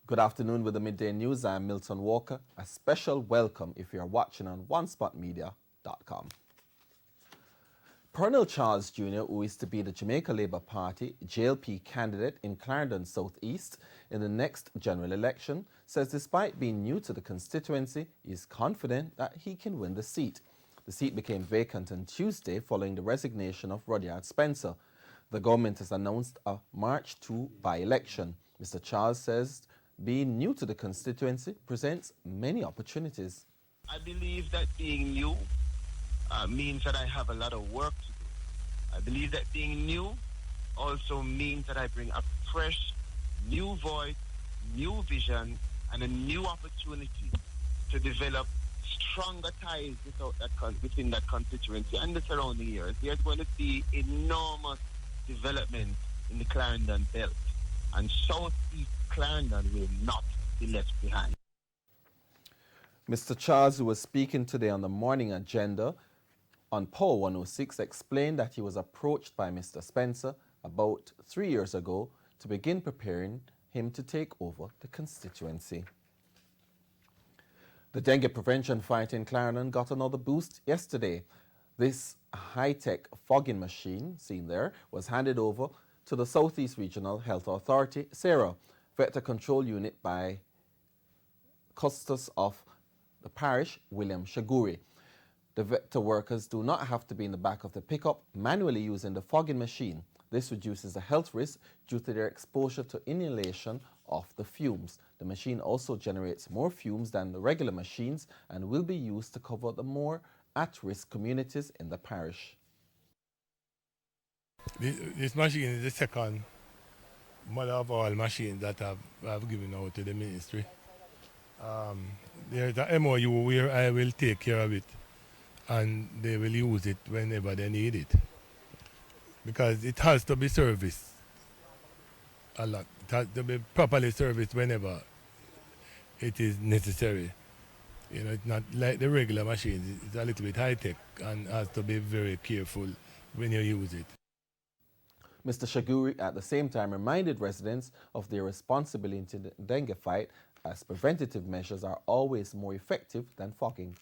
Good afternoon with the Midday News. I'm Milton Walker. A special welcome if you're watching on onespotmedia.com. Pearnel Charles Jr., who is to be the Jamaica Labour Party JLP candidate in Clarendon South East in the next general election, says despite being new to the constituency, he is confident that he can win the seat. The seat became vacant on Tuesday following the resignation of Rudyard Spencer. The government has announced a March 2 by-election. Mr. Charles says being new to the constituency presents many opportunities. I believe that being new means that I have a lot of work to do. I believe that being new also means that I bring a fresh, new voice, new vision, and a new opportunity to develop stronger ties within that constituency and the surrounding areas. There's going to be enormous development in the Clarendon belt, and Southeast Clarendon will not be left behind. Mr. Charles, who was speaking today on the morning agenda on Power 106, explained that he was approached by Mr. Spencer about 3 years ago to begin preparing him to take over the constituency. The dengue prevention fight in Clarendon got another boost yesterday. This high-tech fogging machine, seen there, was handed over to the Southeast Regional Health Authority, SARA, Vector Control Unit by Custos of the parish, William Shaguri. The vector workers do not have to be in the back of the pickup manually using the fogging machine. This reduces the health risk due to their exposure to inhalation of the fumes. The machine also generates more fumes than the regular machines and will be used to cover the more at-risk communities in the parish. This machine is the second mother of all machines that I've given out to the ministry. There's a MOU where I will take care of it and they will use it whenever they need it. Because it has to be serviced a lot. It has to be properly serviced whenever it is necessary. You know, it's not like the regular machines. It's a little bit high-tech and has to be very careful when you use it. Mr. Shaguri at the same time reminded residents of their responsibility in the dengue fight, as preventative measures are always more effective than fogging.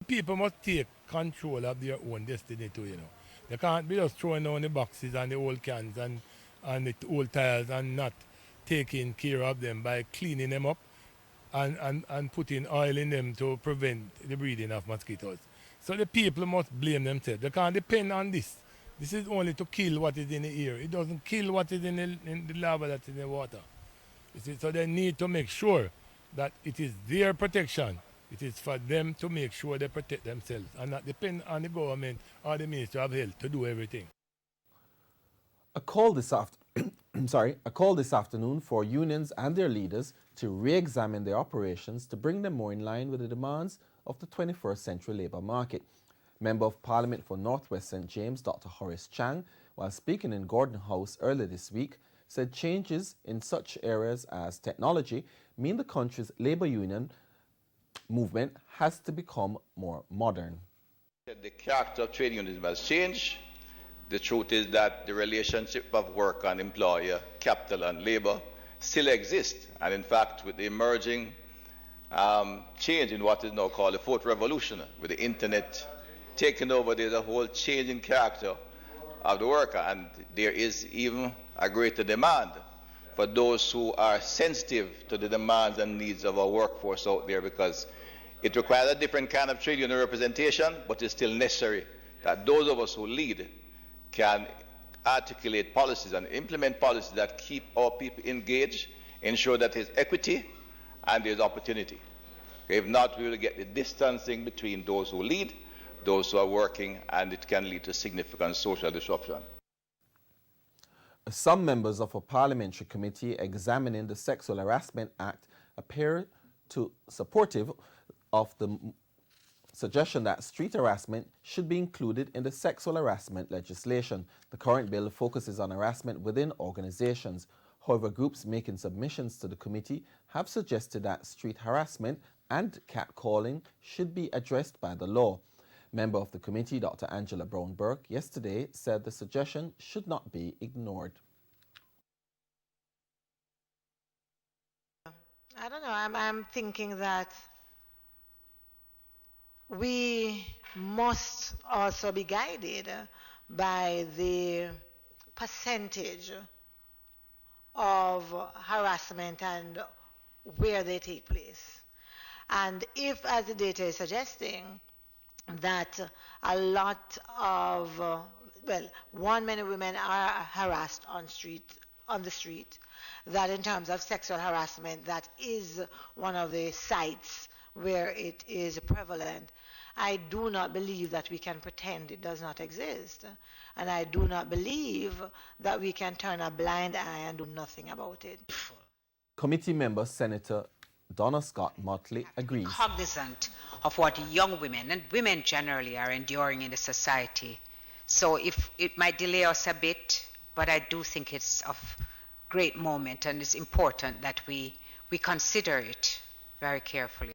People must take control of their own destiny too, you know. They can't be just throwing down the boxes and the old cans and the old tires and not taking care of them by cleaning them up and putting oil in them to prevent the breeding of mosquitoes. So the people must blame themselves. They can't depend on this. This is only to kill what is in the air. It doesn't kill what is in the lava that's in the water. You see, so they need to make sure that it is their protection. It is for them to make sure they protect themselves and not depend on the government or the Ministry of Health to do everything. A call this afternoon for unions and their leaders to re-examine their operations to bring them more in line with the demands of the 21st century labour market. Member of Parliament for North West St. James, Dr. Horace Chang, while speaking in Gordon House earlier this week, said changes in such areas as technology mean the country's labour union movement has to become more modern. The character of trade unionism has changed. The truth is that the relationship of work and employer, capital and labor still exists. And in fact, with the emerging change in what is now called the fourth revolution, with the internet taking over, there's a whole change in character of the worker. And there is even a greater demand for those who are sensitive to the demands and needs of our workforce out there, because it requires a different kind of trade union representation, but it's still necessary that those of us who lead can articulate policies and implement policies that keep our people engaged, ensure that there's equity and there's opportunity. If not, we will get the distancing between those who lead, those who are working, and it can lead to significant social disruption. Some members of a parliamentary committee examining the Sexual Harassment Act appear to supportive of the suggestion that street harassment should be included in the sexual harassment legislation. The current bill focuses on harassment within organizations. However, groups making submissions to the committee have suggested that street harassment and catcalling should be addressed by the law. Member of the committee, Dr. ANGELLA BROWN-BURKE, yesterday said the suggestion should not be ignored. I don't know, I'm thinking that we must also be guided by the percentage of harassment and where they take place. And if, as the data is suggesting, that a lot of, many women are harassed on the street, that in terms of sexual harassment, that is one of the sites where it is prevalent. I do not believe that we can pretend it does not exist. And I do not believe that we can turn a blind eye and do nothing about it. Committee member Senator Donna Scott Motley agrees. Cognizant of what young women and women generally are enduring in the society. So if it might delay us a bit, but I do think it's of great moment and it's important that we consider it very carefully.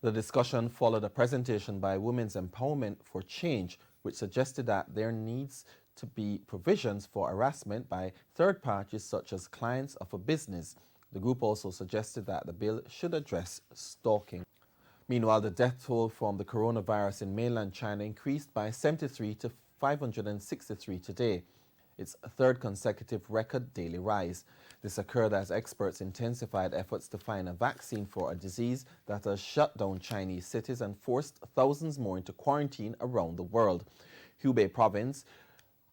The discussion followed a presentation by Women's Empowerment for Change, which suggested that there needs to be provisions for harassment by third parties such as clients of a business. The group also suggested that the bill should address stalking. Meanwhile, the death toll from the coronavirus in mainland China increased by 73 to 563 today, its third consecutive record daily rise. This occurred as experts intensified efforts to find a vaccine for a disease that has shut down Chinese cities and forced thousands more into quarantine around the world. Hubei province,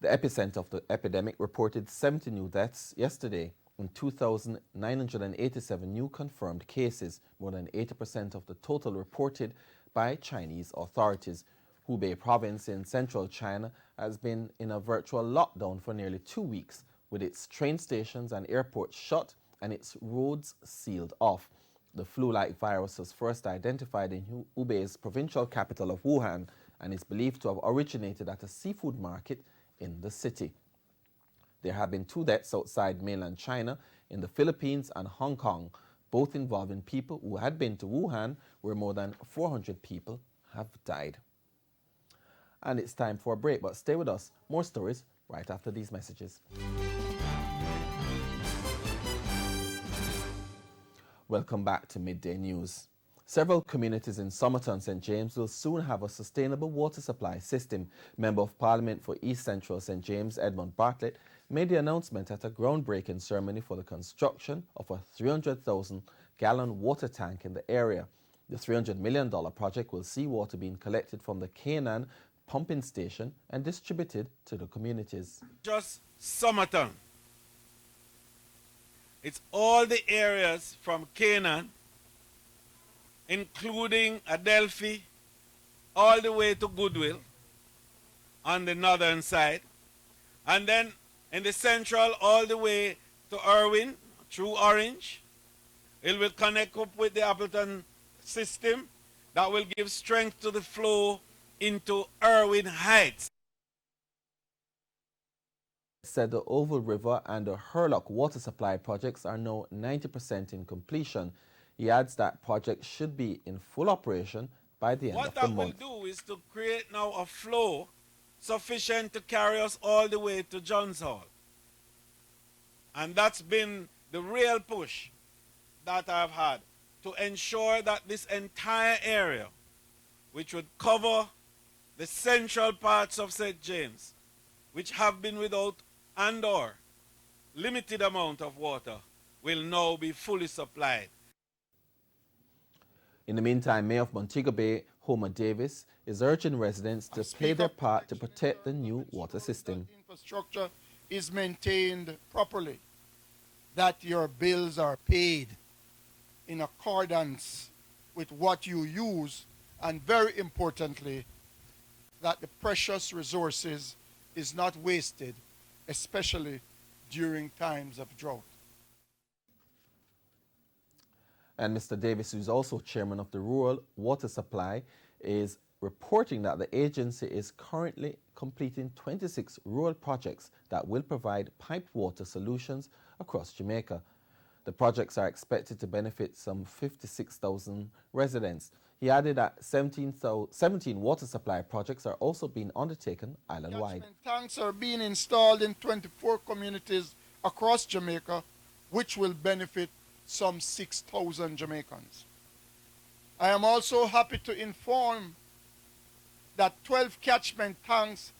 the epicenter of the epidemic, reported 70 new deaths yesterday and 2,987 new confirmed cases, more than 80% of the total reported by Chinese authorities. Hubei province in central China has been in a virtual lockdown for nearly 2 weeks, with its train stations and airports shut and its roads sealed off. The flu-like virus was first identified in Hubei's provincial capital of Wuhan and is believed to have originated at a seafood market in the city. There have been 2 deaths outside mainland China, in the Philippines and Hong Kong, both involving people who had been to Wuhan, where more than 400 people have died. And it's time for a break, but stay with us. More stories right after these messages. Welcome back to Midday News. Several communities in Somerton, St. James will soon have a sustainable water supply system. Member of Parliament for East Central St. James, Edmund Bartlett, made the announcement at a groundbreaking ceremony for the construction of a 300,000-gallon water tank in the area. The $300 million project will see water being collected from the Canaan pumping station and distributed to the communities. Just Somerton. It's all the areas from Canaan, including Adelphi, all the way to Goodwill on the northern side, and then in the central all the way to Irwin through Orange. It will connect up with the Appleton system that will give strength to the flow into Irwin Heights. Said the Oval River and the Hurlock water supply projects are now 90% in completion. He adds that projects should be in full operation by the end of the month. What that will do is to create now a flow sufficient to carry us all the way to Johns Hall. And that's been the real push that I've had, to ensure that this entire area, which would cover the central parts of St. James, which have been without and/or limited amount of water, will now be fully supplied. In the meantime, Mayor of Montego Bay, Homer Davis, is urging residents to play their part to protect the new water system. Infrastructure is maintained properly, that your bills are paid in accordance with what you use, and very importantly, that the precious resources is not wasted, especially during times of drought. And Mr. Davis, who's also chairman of the Rural Water Supply, is reporting that the agency is currently completing 26 rural projects that will provide piped water solutions across Jamaica. The projects are expected to benefit some 56,000 residents. He added that 17 water supply projects are also being undertaken island-wide. Catchment tanks are being installed in 24 communities across Jamaica, which will benefit some 6,000 Jamaicans. I am also happy to inform that 12 catchment tanks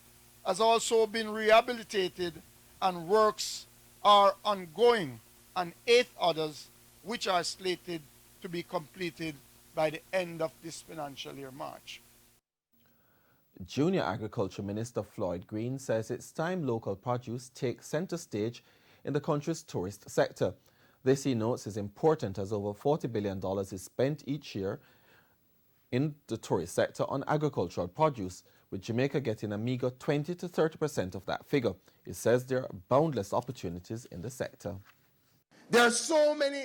has also been rehabilitated and works are ongoing on 8 others which are slated to be completed by the end of this financial year, March. Junior Agriculture Minister Floyd Green says it's time local produce takes centre stage in the country's tourist sector. This, he notes, is important as over $40 billion is spent each year in the tourist sector on agricultural produce, with Jamaica getting a meager 20 to 30% of that figure. It says there are boundless opportunities in the sector. There are so many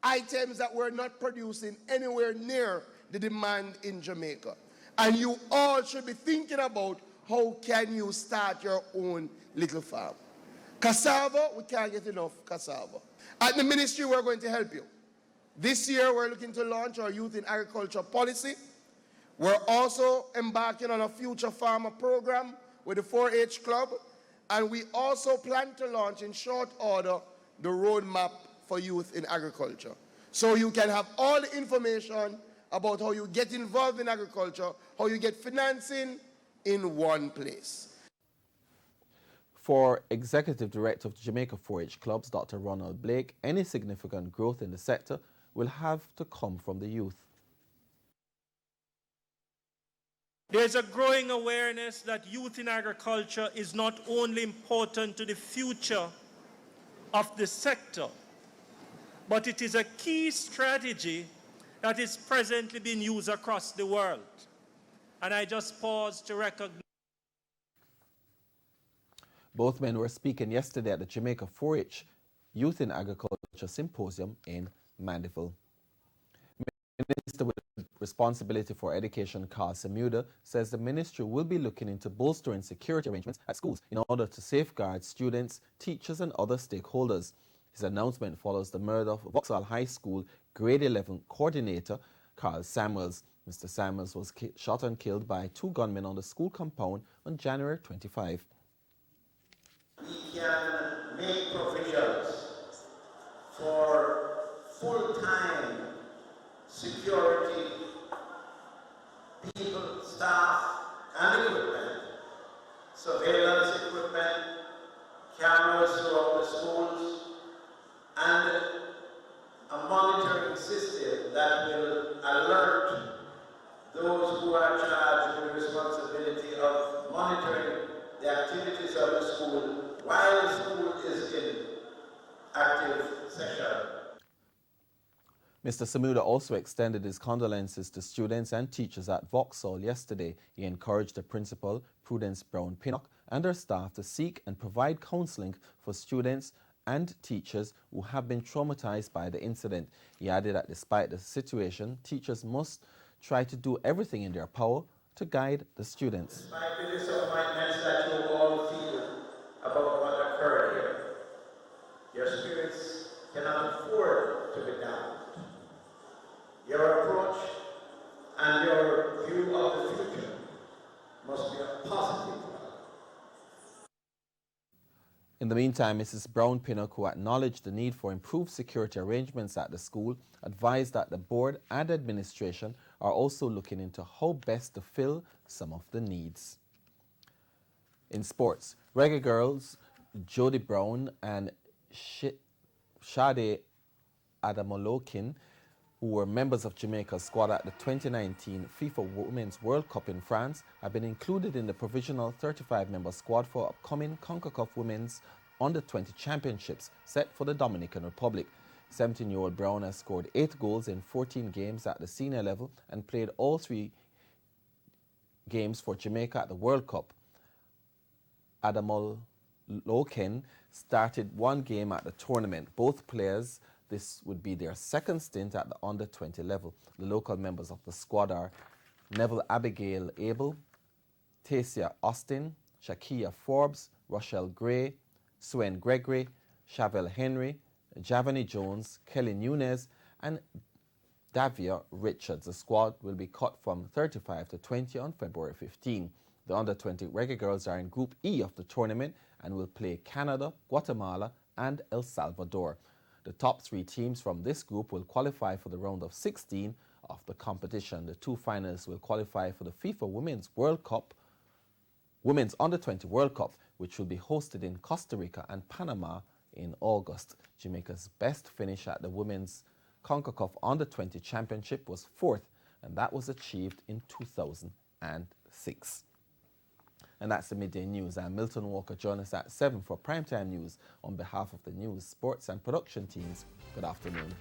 items that we're not producing anywhere near the demand in Jamaica. And you all should be thinking about how can you start your own little farm. Cassava, we can't get enough cassava. At the ministry, we're going to help you. This year, we're looking to launch our Youth in Agriculture policy. We're also embarking on a future farmer program with the 4-H Club. And we also plan to launch in short order the roadmap for youth in agriculture. So you can have all the information about how you get involved in agriculture, how you get financing in one place. For Executive Director of the Jamaica 4-H Clubs, Dr. Ronald Blake, any significant growth in the sector will have to come from the youth. There's a growing awareness that youth in agriculture is not only important to the future of the sector, but it is a key strategy that is presently being used across the world. And I just pause to recognize. Both men were speaking yesterday at the Jamaica 4-H Youth in Agriculture Symposium in Mandeville. Minister with responsibility for education, KARL SAMUDA, says the ministry will be looking into bolstering security arrangements at schools in order to safeguard students, teachers and other stakeholders. His announcement follows the murder of Vauxhall High School Grade 11 coordinator KARL Samuels. Mr. Samuels was shot and killed by 2 gunmen on the school compound on January 25. We can make provisions for full-time security, people, staff, and equipment, surveillance equipment, cameras throughout the schools, and a monitoring system that will alert those who are charged with the responsibility of monitoring the activities of the school while the school is in active session. Mr. SAMUDA also extended his condolences to students and teachers at Vauxhall yesterday. He encouraged the principal, Prudence Brown-Pinnock, and her staff to seek and provide counselling for students and teachers who have been traumatized by the incident. He added that despite the situation, teachers must try to do everything in their power to guide the students. Despite the disappointments that you all feel about what occurred here, your spirits cannot afford to be down. Your approach and your view of the future must be a positive one. In the meantime, Mrs. Brown-Pinnock, who acknowledged the need for improved security arrangements at the school, advised that the board and administration are also looking into how best to fill some of the needs. In sports, Reggae girls Jodie Brown and Sade Adamolokin, who were members of Jamaica's squad at the 2019 FIFA Women's World Cup in France, have been included in the provisional 35-member squad for upcoming CONCACAF Women's Under-20 Championships set for the Dominican Republic. 17-year-old Brown has scored 8 goals in 14 games at the senior level and played all 3 games for Jamaica at the World Cup. Adamolokin started 1 game at the tournament. Both players, this would be their second stint at the under-20 level. The local members of the squad are Neville Abigail Abel, Tasia Austin, Shakia Forbes, Rochelle Gray, Swen Gregory, Chavelle Henry, Javani Jones, Kelly Nunez, and Davia Richards. The squad will be cut from 35 to 20 on February 15. The under-20 Reggae Girls are in Group E of the tournament and will play Canada, Guatemala and El Salvador. The top 3 teams from this group will qualify for the round of 16 of the competition. The 2 finalists will qualify for the FIFA Women's Under-20 World Cup, which will be hosted in Costa Rica and Panama in August. Jamaica's best finish at the Women's CONCACAF Under-20 Championship was 4th, and that was achieved in 2006. And that's the midday news. I'm Milton Walker. Join us at 7 for primetime news. On behalf of the news, sports and production teams, good afternoon.